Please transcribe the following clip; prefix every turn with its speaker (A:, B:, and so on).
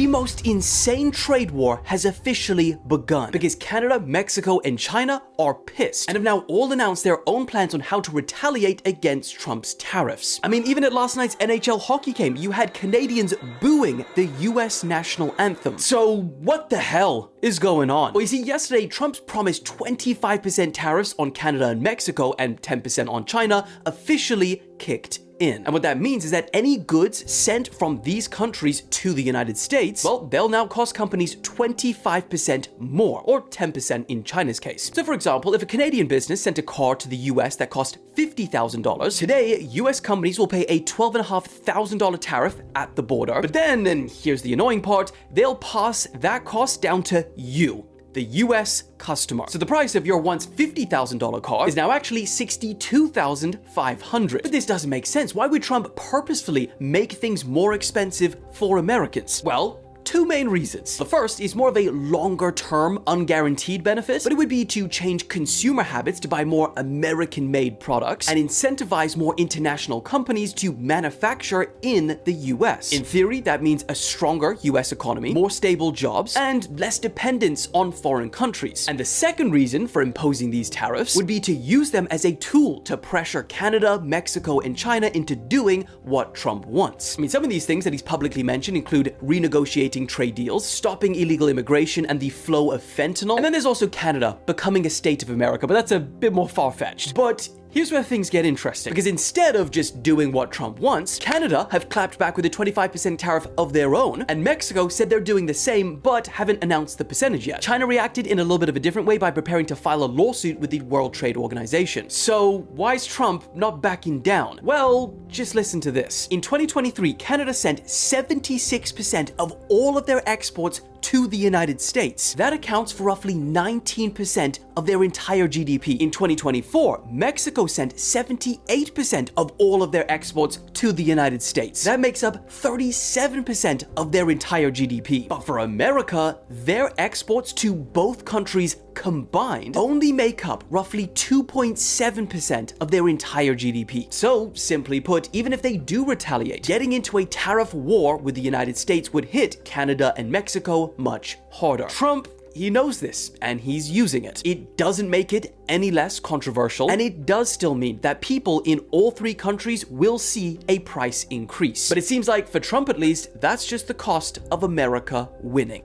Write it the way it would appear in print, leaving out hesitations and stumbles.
A: the most insane trade war has officially begun because Canada, Mexico, and China are pissed and have now all announced their own plans on how to retaliate against Trump's tariffs. I mean, even at last night's NHL hockey game, you had Canadians booing the US national anthem. So what the hell is going on? Well, you see, yesterday, Trump's promised 25% tariffs on Canada and Mexico and 10% on China officially kicked in. And what that means is that any goods sent from these countries to the United States, well, they'll now cost companies 25% more, or 10% in China's case. So for example, if a Canadian business sent a car to the US that cost $50,000, today, US companies will pay a $12,500 tariff at the border. But then, and here's the annoying part, they'll pass that cost down to you, the US customer. So the price of your once $50,000 car is now actually $62,500. But this doesn't make sense. Why would Trump purposefully make things more expensive for Americans? Well, two main reasons. The first is more of a longer-term, unguaranteed benefit, but it would be to change consumer habits to buy more American-made products and incentivize more international companies to manufacture in the US. In theory, that means a stronger US economy, more stable jobs, and less dependence on foreign countries. And the second reason for imposing these tariffs would be to use them as a tool to pressure Canada, Mexico, and China into doing what Trump wants. I mean, some of these things that he's publicly mentioned include renegotiating trade deals, stopping illegal immigration and the flow of fentanyl. And then there's also Canada becoming a state of America, but that's a bit more far-fetched. But here's where things get interesting, because instead of just doing what Trump wants, Canada have clapped back with a 25% tariff of their own, and Mexico said they're doing the same, but haven't announced the percentage yet. China reacted in a little bit of a different way by preparing to file a lawsuit with the World Trade Organization. So why is Trump not backing down? Well, just listen to this. In 2023, Canada sent 76% of all of their exports to the United States. That accounts for roughly 19% of their entire GDP. In 2024, Mexico sent 78% of all of their exports to the United States. That makes up 37% of their entire GDP. But for America, their exports to both countries combined only make up roughly 2.7% of their entire GDP. So, simply put, even if they do retaliate, getting into a tariff war with the United States would hit Canada and Mexico much harder. Trump, he knows this, and he's using it. It doesn't make it any less controversial, and it does still mean that people in all three countries will see a price increase. But it seems like, for Trump at least, that's just the cost of America winning.